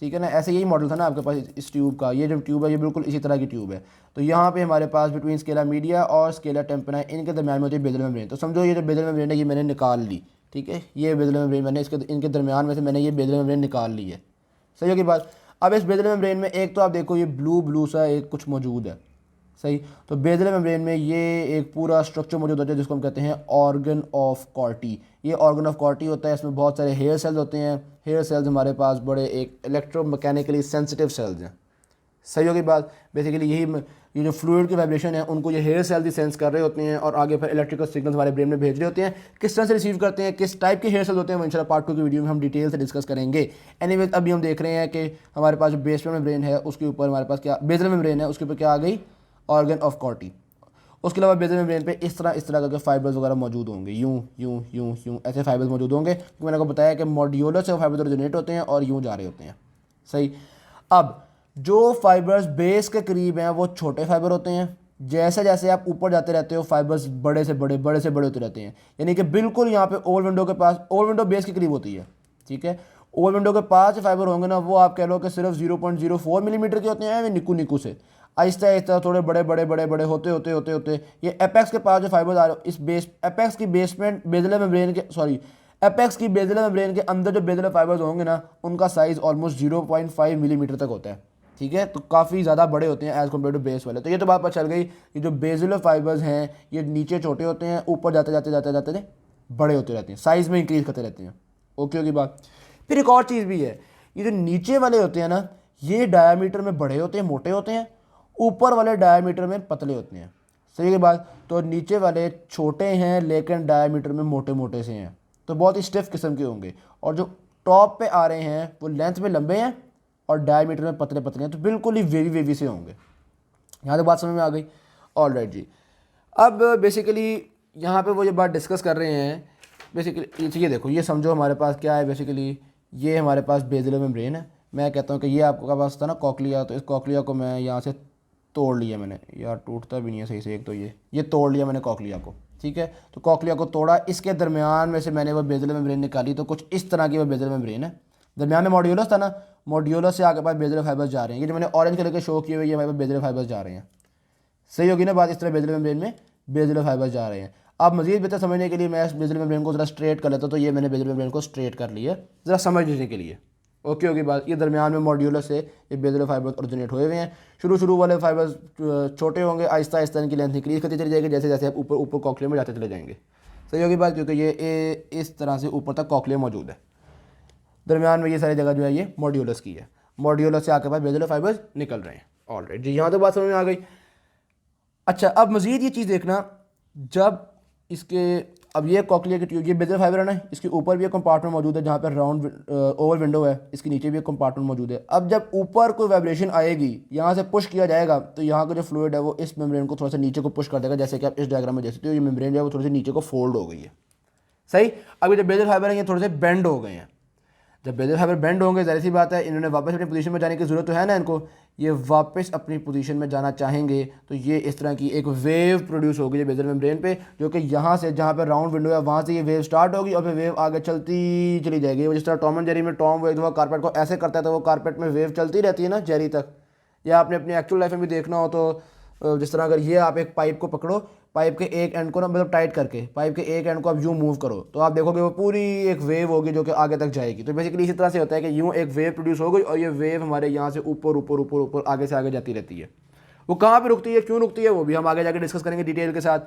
ठीक है ना, ऐसे यही मॉडल था ना आपके पास इस ट्यूब का, ये जो ट्यूब है ये बिल्कुल इसी तरह की ट्यूब है। तो यहाँ पे हमारे पास बिटवीन स्केला मीडिया और स्केला टेम्पनाe इनके दरमियान में होती है बेजलर मेम्ब्रेन। तो समझो ये जो बेजलर मेम्ब्रेन है ये मैंने निकाल ली। ठीक है, ये बेजलर मेम्ब्रेन मैंने इनके दरमियान में से मैंने ये बेजलर मेम्ब्रेन निकाल ली है। सही होगी बात। अब इस बेजलर मेम्ब्रेन में एक तो आप देखो ये ब्लू सा एक कुछ मौजूद है। सही, तो बेजलर मेम्ब्रेन में ये एक पूरा स्ट्रक्चर मौजूद होता है जिसको हम कहते हैं ऑर्गन ऑफ कॉर्टी। ये ऑर्गन ऑफ कॉर्टी होता है, इसमें बहुत सारे हेयर सेल्स होते हैं। हेयर सेल्स हमारे पास बड़े एक इलेक्ट्रोमैकेनिकली सेंसिटिव सेल्स हैं। सही होगी बात। बेसिकली ये जो फ्लूइड की वाइब्रेशन है उनको ये हेयर सेल्स ही सेंस कर रहे होते हैं और आगे फिर इलेक्ट्रिकल सिग्नल्स हमारे ब्रेन में भेज रहे होते हैं। किस तरह से रिसीव करते हैं, किस टाइप के हेयर सेल्स होते हैं, वो इंशाल्लाह पार्ट 2 की वीडियो में हम डिटेल से डिस्कस करेंगे। एनीवेज, अभी हम देख रहे हैं कि हमारे पास जो बेसमेंट मेम्ब्रेन है उसके ऊपर हमारे पास क्या बेजलर मेम्ब्रेन है, उसके ऊपर क्या आ गई, ऑर्गन ऑफ कॉर्टी। उसके अलावा बेजलर मेम्ब्रेन पे इस तरह करके फाइबर्स वगैरह मौजूद होंगे, यूं यूं यूं यूं ऐसे फाइबर्स मौजूद होंगे। क्योंकि मैंने आपको बताया कि मॉड्यूलस से फाइबर्स ओरिजिनेट होते हैं और यूं जा रहे होते हैं। सही, अब जो फाइबर्स बेस के करीब हैं वो छोटे फाइबर होते हैं। जैसे जैसे आप ऊपर जाते रहते हो फाइबर्स बड़े से बड़े होते रहते हैं। यानी कि बिल्कुल यहाँ पे ओवल विंडो के पास, ओवल विंडो बेस के करीब होती है। ठीक है, ओवल विंडो के पास जो फाइबर होंगे ना वो आप कह लो कि सिर्फ 0.04 मिलीमीटर के होते हैं, निकू से आहिस्ता आहिस्ता थोड़े बड़े होते ये एपेक्स के पास जो फाइबर्स आ रहे हैं, इस बेस एपेक्स की बेसमेंट बेजलर मेम्ब्रेन के एपेक्स की बेजलर मेम्ब्रेन के अंदर जो बेजलर फाइबर्स होंगे ना, उनका साइज़ ऑलमोस्ट 0.5 मिलीमीटर तक होता है, ठीक है। तो काफ़ी ज़्यादा बड़े होते हैं एज़ कम्पेयर टू बेस वाले। तो ये तो बात पता चल गई, ये जो बेजलर फाइबर्स हैं ये नीचे छोटे होते हैं, ऊपर जाते जाते जाते जाते बड़े होते रहते हैं, साइज़ में इंक्रीज़ करते रहते हैं। ओके की बात। फिर एक और चीज़ भी है, ये जो नीचे वाले होते हैं ना, ये डायामीटर में बड़े होते हैं, मोटे होते हैं, ऊपर वाले डायामीटर में पतले होते हैं। सही है बात। तो नीचे वाले छोटे हैं लेकिन डायामीटर में मोटे मोटे से हैं, तो बहुत ही स्टिफ किस्म के होंगे। और जो टॉप पे आ रहे हैं वो लेंथ में लंबे हैं और डायमीटर में पतले पतले हैं, तो बिल्कुल ही वेवी वेवी से होंगे। यहाँ तो बात समझ में आ गई। ऑल राइट जी। अब बेसिकली यहाँ पे वो ये बात डिस्कस कर रहे हैं, बेसिकली ये देखो, ये समझो हमारे पास क्या है, बेसिकली ये हमारे पास बेसिलर मेम्ब्रेन है। मैं कहता हूँ कि ये आपका पास था ना कॉकलिया, तो इस कॉकलिया को मैं यहाँ से तोड़ लिया मैंने, यार टूटता भी नहीं है सही से, एक तो ये तोड़ लिया मैंने कॉकलिया को, ठीक है। तो कॉकलिया को तोड़ा, इसके दरमियान में से मैंने वो बेसिलर मेम्ब्रेन निकाली, तो कुछ इस तरह की वो बेसिलर मेम्ब्रेन है। दरमियान में मॉड्यूलस था ना, मॉड्यूलस से आगे पास बेसिलर फाइबर्स जा रहे हैं। ये जो मैंने ऑरेंज कलर के शो किए हुए ये हमारे पास बेसिलर फाइबर्स जा रहे हैं। सही होगी ना बात। इस तरह बेसिलर मेम्ब्रेन में बेसिलर फाइबर्स जा रहे हैं। अब मजीद बेहतर समझने के लिए मैं बेसिलर मेम्ब्रेन को ज़रा स्ट्रेट कर लेता हूँ। तो ये मैंने बेसिलर मेम्ब्रेन को स्ट्रेट कर लिया ज़रा समझने के लिए। ओके होगी बात। ये दरमियान में मॉड्यूलस से ये बेसिलर फाइबर्स ओरिजिनेट हुए हुए हैं। शुरू वाले फाइबर्स छोटे होंगे, आहिस्ता आहिस्ता इनकी लेंथ इंक्रीज करती चली जाएगी जैसे जैसे आप ऊपर ऊपर कॉकलिया में जाते चले जाएंगे। सही होगी बात, क्योंकि ये इस तरह से ऊपर तक कॉकलिया मौजूद है। दरमियान में ये सारी जगह जो है ये मॉड्यूलस की है, मॉड्यूलस से आके बाद बेसिलर फाइबर्स निकल रहे हैं। ऑलराइट जी, यहाँ तो बात समझ में आ गई। अच्छा, अब मज़ीद ये चीज़ देखना, जब इसके अब ये कॉकलिया की ट्यूब, ये बेसिलर फाइबर है ना, इसके ऊपर भी एक कंपार्टमेंट मौजूद है जहाँ पर राउंड ओवल विंडो है, इसके नीचे भी एक कंपार्टमेंट मौजूद है। अब जब ऊपर कोई वाइब्रेशन आएगी, यहाँ से पुश किया जाएगा, तो यहाँ का जो फ्लूइड है वो इस मेम्ब्रेन को थोड़ा सा नीचे को पुश कर देगा, जैसे कि आप इस डायग्राम में देख सकते हो। ये मेम्ब्रेन जो है वो थोड़ी सी नीचे को फोल्ड हो गई है। सही। अब ये जो बेसिलर फाइबर है ये थोड़े से बेंड हो गए हैं। जब बेसिलर फाइबर बेंड होंगे, जाहिर सी बात है इन्होंने वापस अपनी पोजीशन में जाने की ज़रूरत तो है ना, इनको ये वापस अपनी पोजीशन में जाना चाहेंगे, तो ये इस तरह की एक वेव प्रोड्यूस होगी बेसिलर मेम्ब्रेन पे, जो कि यहाँ से जहाँ पे राउंड विंडो है वहाँ से ये वेव स्टार्ट होगी और फिर वेव आगे चलती चली जाएगी। जिस तरह टॉम एंड जेरी में टॉम वो एक दफ़ा कारपेट को ऐसे करता है तो वो कारपेट में वेव चलती रहती है ना जेरी तक। या आपने अपनी एक्चुअल लाइफ में भी देखना हो तो जिस तरह अगर ये आप एक पाइप को पकड़ो, पाइप के एक एंड को ना मतलब टाइट करके पाइप के एक एंड को आप यूँ मूव करो, तो आप देखोगे वो पूरी एक वेव होगी जो कि आगे तक जाएगी। तो बेसिकली इसी तरह से होता है कि यूँ एक वेव प्रोड्यूस हो गई और ये वेव हमारे यहाँ से ऊपर ऊपर ऊपर ऊपर आगे से आगे जाती रहती है। वो कहाँ पे रुकती है, क्यों रुकती है, वो भी हम आगे जाके डिस्कस करेंगे डिटेल के साथ।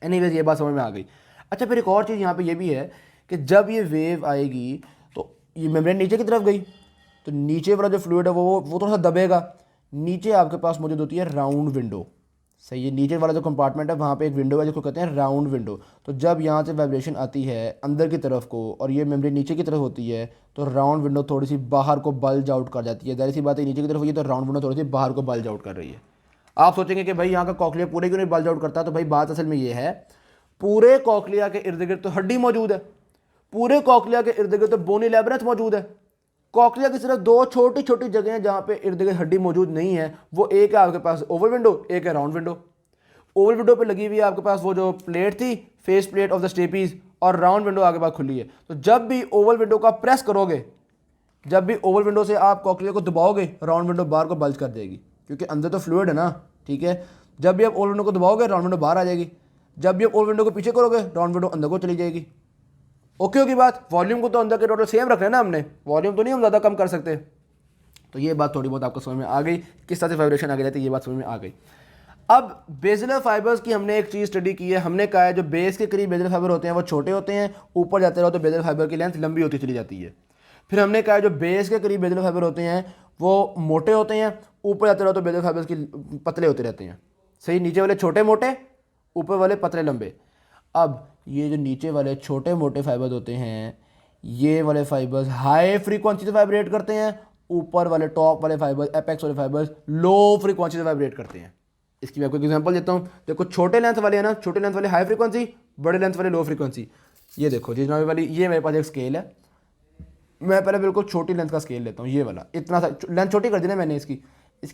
एनीवेज ये बात समझ में आ गई। अच्छा, फिर एक और चीज़ यहाँ पर ये भी है कि जब ये वेव आएगी तो ये मेम्ब्रेन नीचे की तरफ गई, तो नीचे वाला जो फ्लूइड है वो थोड़ा सा दबेगा। नीचे आपके पास मौजूद होती है राउंड विंडो। सही है। नीचे वाला जो कंपार्टमेंट है वहाँ पे एक विंडो है जिसको कहते हैं राउंड विंडो। तो जब यहाँ से वाइब्रेशन आती है अंदर की तरफ को और ये मेम्ब्रेन नीचे की तरफ होती है, तो राउंड विंडो थोड़ी सी बाहर को बल्ज आउट कर जाती है। जाहिर सी बात है नीचे की तरफ हुई है तो राउंड विंडो थोड़ी सी बाहर को बल्ज आउट कर रही है। आप सोचेंगे कि भाई यहाँ का कॉकलिया पूरे क्यों नहीं बल्ज आउट करता, तो भाई बात असल में ये है, पूरे कॉकलिया के इर्द गिर्द तो हड्डी मौजूद है, पूरे कॉकलिया के इर्द गिर्द तो बोनी लैब्रिथ मौजूद है। कॉकलिया की सिर्फ दो छोटी छोटी जगह हैं जहाँ पे इर्द गिर्द हड्डी मौजूद नहीं है। वो एक है आपके पास ओवल विंडो, एक है राउंड विंडो। ओवल विंडो पे लगी हुई है आपके पास वो जो प्लेट थी, face plate of the stapes, और राउंड विंडो आगे पास खुली है। तो जब भी ओवल विंडो का प्रेस करोगे, जब भी ओवल विंडो से आप कॉकलिया को दबाओगे, राउंड विंडो बाहर को बल्ज कर देगी, क्योंकि अंदर तो फ्लूइड है ना, ठीक है। जब भी आप ओवल विंडो को दबाओगे राउंड विंडो बाहर आ जाएगी। जब भी आप ओवल विंडो को पीछे करोगे राउंड विंडो अंदर को चली जाएगी। ओके होगी बात। वॉल्यूम को तो अंदर के टोटल सेम रखना है ना हमने, वॉल्यूम तो नहीं हम ज़्यादा कम कर सकते। तो ये बात थोड़ी बहुत आपको समझ में आ गई, किस तरह से वाइब्रेशन आगे जाती है, ये बात समझ में आ गई। अब बेसिलर फाइबर्स की हमने एक चीज़ स्टडी की है। हमने कहा है जो बेस के करीब बेसिलर फाइबर होते हैं वो छोटे होते हैं, ऊपर जाते रहो तो बेसिलर फाइबर की लेंथ लंबी होती चली जाती है। फिर हमने कहा है जो बेस के करीब बेसिलर फाइबर होते हैं वो मोटे होते हैं, ऊपर जाते रहो तो बेसिलर फाइबर्स की पतले होते रहते हैं। सही। नीचे वाले छोटे मोटे, ऊपर वाले पतले लंबे। अब ये जो नीचे वाले छोटे मोटे फाइबर्स होते हैं, ये वाले फाइबर्स हाई फ्रीक्वेंसी से वाइब्रेट करते हैं, ऊपर वाले टॉप वाले फाइबर्स एपेक्स वाले फाइबर्स लो फ्रीक्वेंसी से वाइब्रेट करते हैं। इसकी मैं आपको एग्जांपल देता हूँ। देखो छोटे लेंथ वाले है ना, छोटे लेंथ वाले हाई फ्रीक्वेंसी, बड़े लेंथ वाले लो फ्रीक्वेंसी। ये देखो जी जनाब वाली, ये मेरे पास एक स्केल है। मैं पहले बिल्कुल छोटी लेंथ का स्केल लेता हूँ, ये वाला इतना सा लेंथ छोटी कर दी ना मैंने इसकी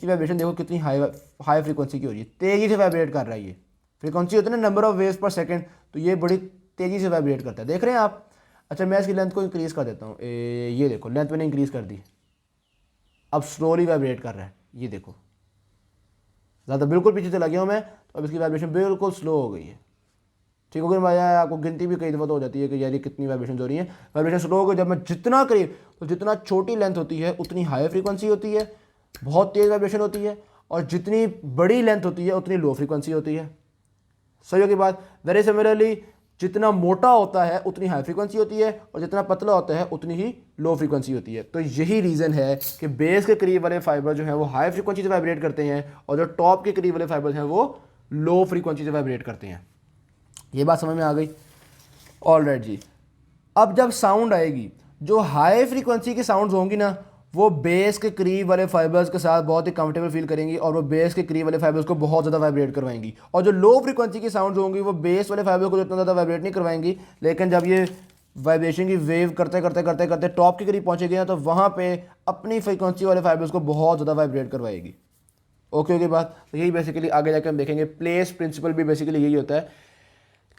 वाइब्रेशन देखो कितनी हाई फ्रीक्वेंसी की हो रही है, तेज़ी से वाइब्रेट कर रहा है। ये फ्रीक्वेंसी होती है ना नंबर ऑफ वेव्स पर सेकंड, तो ये बड़ी तेज़ी से वाइब्रेट करता है, देख रहे हैं आप। अच्छा, मैं इसकी लेंथ को इंक्रीज़ कर देता हूँ। ये देखो लेंथ मैंने इंक्रीज़ कर दी, अब स्लोली वाइब्रेट कर रहा है। ये देखो ज़्यादा बिल्कुल पीछे चला गया हूँ मैं, तो अब इसकी वाइब्रेशन बिल्कुल स्लो हो गई है, ठीक हो गया, आपको गिनती भी कई दफ़ा तो हो जाती है कि यार ये कितनी वाइब्रेशन हो रही है। वाइब्रेशन स्लो हो गई जब मैं जितना करीब, तो जितना छोटी लेंथ होती है उतनी हाई फ्रीक्वेंसी होती है, बहुत तेज़ वाइब्रेशन होती है, और जितनी बड़ी लेंथ होती है उतनी लो फ्रीक्वेंसी होती है। सही होगी बात। वेरी सिमिलरली जितना मोटा होता है उतनी हाई फ्रीक्वेंसी होती है, और जितना पतला होता है उतनी ही लो फ्रीक्वेंसी होती है। तो यही रीज़न है कि बेस के करीब वाले फाइबर जो है वो हाई फ्रीक्वेंसी से वाइब्रेट करते हैं, और जो टॉप के करीब वाले फाइबर हैं वो लो फ्रीक्वेंसी से वाइब्रेट करते हैं। ये बात समझ में आ गई? ऑलराइट जी। अब जब साउंड आएगी, जो हाई फ्रीक्वेंसी की साउंड्स होंगी ना, वो बेस के करीब वाले फाइबर्स के साथ बहुत ही कंफर्टेबल फील करेंगी, और वो बेस के करीब वाले फाइबर्स को बहुत ज़्यादा वाइब्रेट करवाएंगी। और जो लो फ्रीक्वेंसी की साउंड्स होंगी वो बेस वाले फाइबर को इतना ज़्यादा वाइब्रेट नहीं करवाएंगी, लेकिन जब ये वाइब्रेशन की वेव करते करते करते करते टॉप के करीब पहुँचेगी ना, तो वहाँ पे अपनी फ्रीक्वेंसी वाले फाइबर्स को बहुत ज़्यादा वाइब्रेट करवाएगी। ओके बात। तो यही बेसिकली आगे जाकर हम देखेंगे, प्लेस प्रिंसिपल भी बेसिकली यही होता है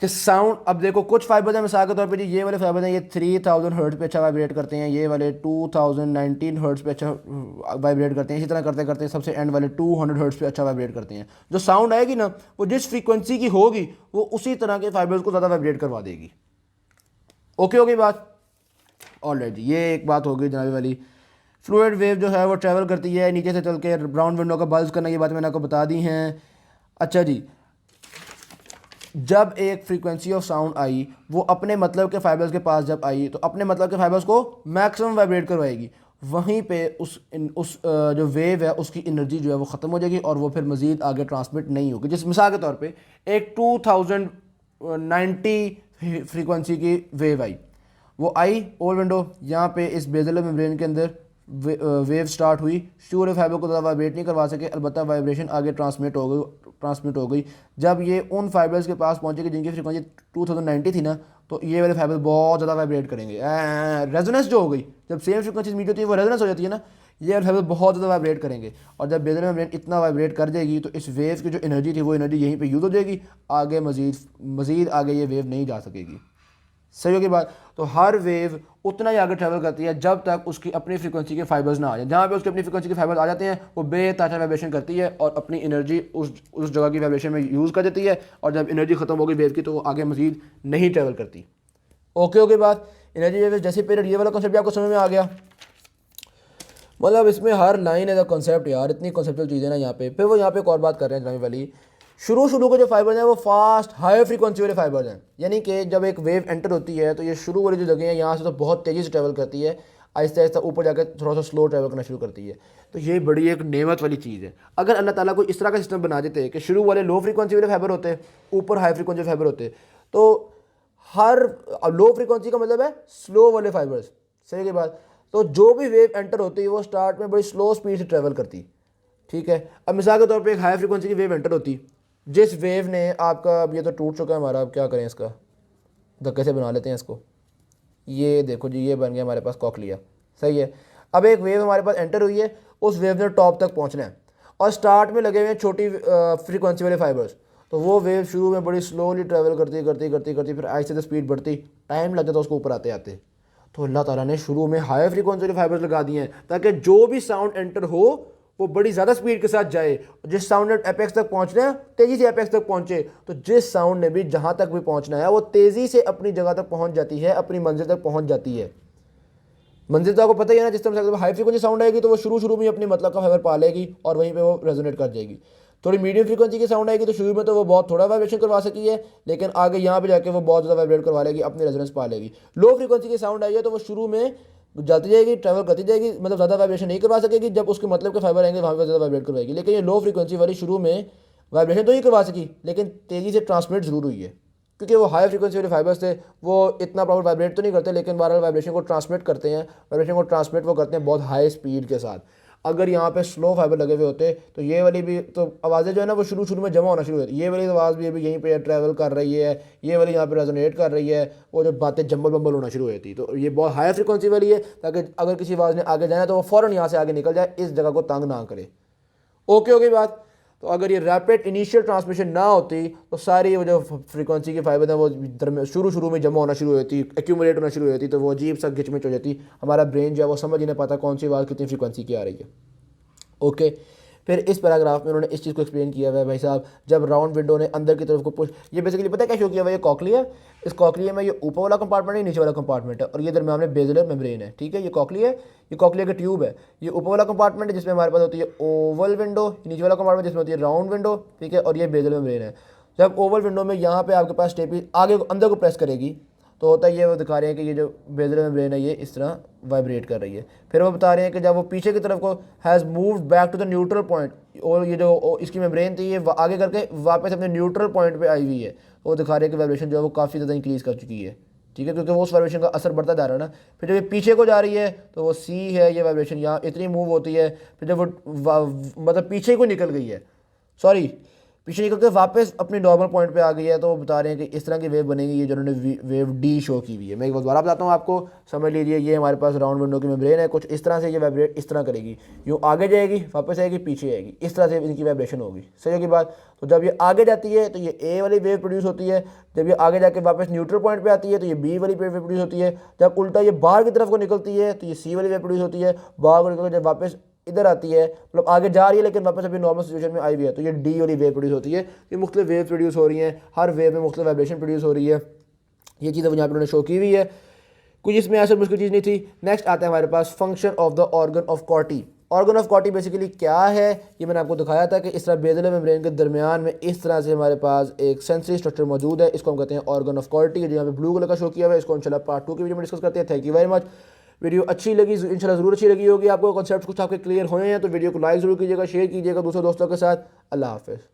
कि साउंड, अब देखो कुछ फाइबर हैं मिसाल के तौर पे जी, ये वाले फाइबर हैं ये 3000 हर्ट्ज पे अच्छा वाइब्रेट करते हैं, ये वाले 2019 हर्ट्ज पे अच्छा वाइब्रेट करते हैं, इसी तरह करते करते सबसे एंड वाले 200 हर्ट्ज पे अच्छा वाइब्रेट करते हैं। जो साउंड आएगी ना, वो जिस फ्रीक्वेंसी की होगी वो उसी तरह के फाइबर्स को ज़्यादा वाइब्रेट करवा देगी। ओके हो गई बात? ऑलराइट, ये एक बात हो गई जनाबी वाली। फ्लूइड वेव जो है वो ट्रैवल करती है नीचे से चल के, ब्राउन विंडो का बल्ज करना, ये बात मैंने आपको बता दी हैं। अच्छा जी, जब एक फ्रीक्वेंसी ऑफ साउंड आई, वो अपने मतलब के फाइबर्स के पास जब आई, तो अपने मतलब के फाइबर्स को मैक्सिमम वाइब्रेट करवाएगी। वहीं पे उस जो वेव है उसकी एनर्जी जो है वो ख़त्म हो जाएगी, और वो फिर मज़ीद आगे ट्रांसमिट नहीं होगी। जिस मिसाल के तौर पे एक 2090 फ्रीक्वेंसी की वेव आई, वो आई ओल्ड विंडो, यहाँ पे इस बेजल मेम्ब्रेन के अंदर वेव स्टार्ट हुई, श्योर फाइबर को ज़्यादा वाइब्रेट नहीं करवा सके, अलबत्ता वाइब्रेशन आगे ट्रांसमिट हो गई। जब ये उन फाइबर्स के पास पहुंचेगी जिनकी फ्रीक्वेंसी 2090 थी ना, तो ये वाले फाइबर बहुत ज़्यादा वाइब्रेट करेंगे। रेजोनेंस जो हो गई, जब सेम फ्रीक्वेंसी मीट होती है वो रेजोनेंस हो जाती है ना, ये वाले फाइबर बहुत ज़्यादा वाइब्रेट करेंगे। और जब बेजल मेम्ब्रेन इतना वाइब्रेट कर देगी तो इस वेव की जो एनर्जी थी वो एनर्जी यहीं पर यूज़ हो जाएगी, आगे मज़ीद आगे ये वेव नहीं जा सकेगी। सही होगी बात। तो हर वेव उतना ही आगे ट्रैवल करती है जब तक उसकी अपनी फ्रीक्वेंसी के फाइबर्स ना आ जाए। जहाँ पे उसकी अपनी फ्रीक्वेंसी के फाइबर्स आ जाते हैं वो बेताशा वाइब्रेशन करती है और अपनी एनर्जी उस जगह की वाइब्रेशन में यूज़ कर देती है, और जब एनर्जी खत्म हो गई वेव की तो वो आगे मजीद नहीं ट्रैवल करती। ओके बात। एनर्जी वेव जैसे पीरियड, ये वाला कॉन्सेप्ट आपको समझ में आ गया? मतलब इसमें हर लाइन है कॉन्सेप्ट यार, इतनी कॉन्सेप्चुअल चीज़ें ना यहाँ पे। फिर वो यहाँ पे एक और बात कर रहे हैं जनाबी वाली, शुरू के जो फाइबर्स हैं वो फास्ट हाई फ्रीक्वेंसी वाले फाइबर्स हैं। यानी कि जब एक वेव एंटर होती है तो ये शुरू वाली जो जगह है यहाँ से तो बहुत तेज़ी से ट्रैवल करती है, आहिस्ता आहिस्ता ऊपर जाकर थोड़ा सा स्लो ट्रैवल करना शुरू करती है। तो ये बड़ी एक नेमत वाली चीज़ है। अगर अल्लाह ताला कोई इस तरह का सिस्टम बना देते कि शुरू वाले लो फ्रीक्वेंसी वाले फाइबर होते, ऊपर हाई फ्रीक्वेंसी फाइबर होते, तो हर लो फ्रीक्वेंसी का मतलब है स्लो वाले फाइबर्स। सही की बात। तो जो भी वेव एंटर होती है वो स्टार्ट में बड़ी स्लो स्पीड से ट्रैवल करती, ठीक है। अब मिसाल के तौर पे एक हाई फ्रीक्वेंसी की वेव एंटर होती, जिस वेव ने आपका, अब ये तो टूट चुका है हमारा, अब क्या करें इसका, धक्के से बना लेते हैं इसको। ये देखो जी, ये बन गया हमारे पास कॉकलिया। सही है। अब एक वेव हमारे पास एंटर हुई है, उस वेव ने टॉप तक पहुंचना है, और स्टार्ट में लगे हुए हैं छोटी फ्रीक्वेंसी वाले फाइबर्स। तो वो वेव शुरू में बड़ी स्लोली ट्रैवल करती फिर आहिस्ते से स्पीड बढ़ती, टाइम लग जाता उसको ऊपर आते आते। तो अल्लाह ताला ने शुरू में हाई फ्रीक्वेंसी वाले फाइबर्स लगा दिए हैं ताकि जो भी साउंड एंटर हो वो बड़ी ज़्यादा स्पीड के साथ जाए। जिस साउंड ने एपेक्स तक पहुंचना है तेज़ी से एपेक्स तक पहुंचे, तो जिस साउंड ने भी जहां तक भी पहुंचना है वो तेज़ी से अपनी जगह तक पहुंच जाती है, अपनी मंजिल तक पहुंच जाती है। मंजिल तो आपको पता ही है ना, जिस तरह से हाई फ्रीक्वेंसी साउंड आएगी तो वो शुरू में अपनी मतलब का फाइबर पा लेगी और वहीं पे वो रेजोनेट कर जाएगी। थोड़ी मीडियम फ्रीक्वेंसी की साउंड आएगी तो शुरू में तो वो बहुत थोड़ा वाइब्रेशन करवा सकी है, लेकिन आगे यहाँ पे जाके वो बहुत ज़्यादा वाइब्रेट करवा लेगी, अपनी रेजोनेंस पा लेगी। लो फ्रीक्वेंसी की साउंड आई है तो वो शुरू में जलती जाएगी, ट्रैवल करती जाएगी, मतलब ज़्यादा वाइब्रेशन नहीं करवा सकेगी। जब उसके मतलब के फाइबर आएंगे वहाँ पर ज़्यादा वाइब्रेट करवाएगी। लेकिन ये लो फ्रीक्वेंसी वाली शुरू में वाइब्रेशन तो ही करवा सकी, लेकिन तेज़ी से ट्रांसमिट ज़रूर हुई है, क्योंकि वो हाई फ्रीक्वेंसी वाले फाइबर्स थे, वो इतना प्रॉपर वाइब्रेट तो नहीं करते, लेकिन बहरहाल वाइब्रेशन को ट्रांसमिट करते हैं। वाइब्रेशन को ट्रांसमिट वो करते हैं बहुत हाई स्पीड के साथ। अगर यहाँ पे स्लो फाइबर लगे हुए होते तो ये वाली भी तो आवाज़ें जो है ना वो शुरू में जमा होना शुरू होती है। ये वाली आवाज़ भी अभी यहीं पे ट्रैवल कर रही है, ये वाली यहाँ पे रेजोनेट कर रही है, वो जो बातें जंबल बम्बल होना शुरू हो जाती। तो ये बहुत हाई फ्रीक्वेंसी वाली है, ताकि अगर किसी आवाज़ ने आगे जाना तो वो फ़ौरन यहाँ से आगे निकल जाए, इस जगह को तंग ना करे। ओके हो गई बात। तो अगर ये रैपिड इनिशियल ट्रांसमिशन ना होती तो सारी वो जो फ्रीक्वेंसी की फाइबर है वो शुरू में जमा होना शुरू हो जाती, एक्यूमुलेट होना शुरू हो जाती, तो वो अजीब सा गिचमिच हो जाती। हमारा ब्रेन जो है वो समझ ही नहीं पाता कौन सी आवाज़ कितनी फ्रीक्वेंसी की आ रही है। ओके, फिर इस पैराग्राफ में उन्होंने इस चीज़ को एक्सप्लेन किया हुआ है भाई साहब, जब राउंड विंडो ने अंदर की तरफ को पुश, ये बेसिकली पता है क्या शो किया हुआ है, ये कॉकलिया है, इस कॉकलिया में ये ऊपर वाला कंपार्टमेंट है, नीचे वाला कंपार्टमेंट है, और ये दरम्यान में बेजलर मेम्ब्रेन है, ठीक है। ये कॉकलिया है, ये कॉकलिया का ट्यूब है, ये ऊपर वाला कंपार्टमेंट है जिसमें हमारे पास होती है ओवल विंडो, नीचे वाला कंपार्टमेंट जिसमें होती है राउंड विंडो, ठीक है, और ये बेजलर मेम्ब्रेन है। जब ओवल विंडो में यहाँ पे आपके पास स्टेपी आगे अंदर को प्रेस करेगी तो होता है ये, वो दिखा रहे हैं कि ये जो बेजलर मेम्ब्रेन है ये इस तरह वाइब्रेट कर रही है। फिर वो बता रहे हैं कि जब वो पीछे की तरफ को has moved back to the neutral point, और ये जो इसकी मेम्ब्रेन थी ये आगे करके वापस अपने न्यूट्रल पॉइंट पे आई हुई है, वो दिखा रहे हैं कि वाइब्रेशन जो है वो काफ़ी ज़्यादा इंक्रीज़ कर चुकी है, ठीक है, क्योंकि वो उस वाइब्रेशन का असर बढ़ता जा रहा है ना। फिर जब ये पीछे को जा रही है तो वो सी है, ये वाइब्रेशन यहाँ इतनी मूव होती है, फिर जब वो मतलब पीछे को निकल गई है, सॉरी पीछे निकल के वापस अपने नॉर्मल पॉइंट पे आ गई है, तो वो बता रहे हैं कि इस तरह की वेव बनेगी, ये जो उन्होंने वेव डी शो की हुई है। मैं एक बार दोबारा बताता हूँ आपको, समझ लीजिए। ये हमारे पास राउंड विंडो की मेम्ब्रेन है, कुछ इस तरह से ये वाइब्रेट इस तरह करेगी, यूँ आगे जाएगी वापस आएगी पीछे आएगी, इस तरह से इनकी वाइब्रेशन होगी, सही होगी बात। तो जब ये आगे जाती है तो ये ए वाली वेव प्रोड्यूस होती है, जब ये आगे जाके वापस न्यूट्रल पॉइंट पे आती है तो ये बी वाली वेव प्रोड्यूस होती है, जब उल्टा ये बाहर की तरफ को निकलती है तो ये सी वाली वेव प्रोड्यूस होती है, बाहर को निकल जब वापस इधर आती है, मतलब आगे जा रही है लेकिन वापस अभी नॉर्मल सिचुएशन में आई हुई है, तो ये डी वाली वेव प्रोड्यूस होती है। ये मुख्तलिफ वेव प्रोड्यूस हो रही हैं, हर वेव में मुख्तलिफ वाइब्रेशन प्रोड्यूस हो रही है, ये चीज़ यहाँ पर उन्होंने शो की हुई है, कुछ इसमें ऐसा मुश्किल चीज़ नहीं थी। नेक्स्ट आता है हमारे पास function of the organ of Corti. Organ of Corti basically क्या है, ये मैंने आपको दिखाया था कि इस तरह बेजलर मेम्ब्रेन के दरमियान में इस तरह से हमारे पास एक सेंसरी स्ट्रक्चर मौजूद है, इसको हम कहते हैं ऑर्गन ऑफ कॉर्टी, जो यहाँ पे ब्लू कलर का शो किया हुआ है। इसको इंशाल्लाह पार्ट 2 की वीडियो में डिस्कस करते हैं। Thank you very much. Video अच्छी लगी इंशाल्लाह ज़रूर अच्छी लगी होगी आपको, कॉन्सेप्ट कुछ आपके क्लियर हुए हैं तो वीडियो को लाइक ज़रूर कीजिएगा, शेयर कीजिएगा दूसरे दोस्तों के साथ। अल्लाह हाफ़िज़।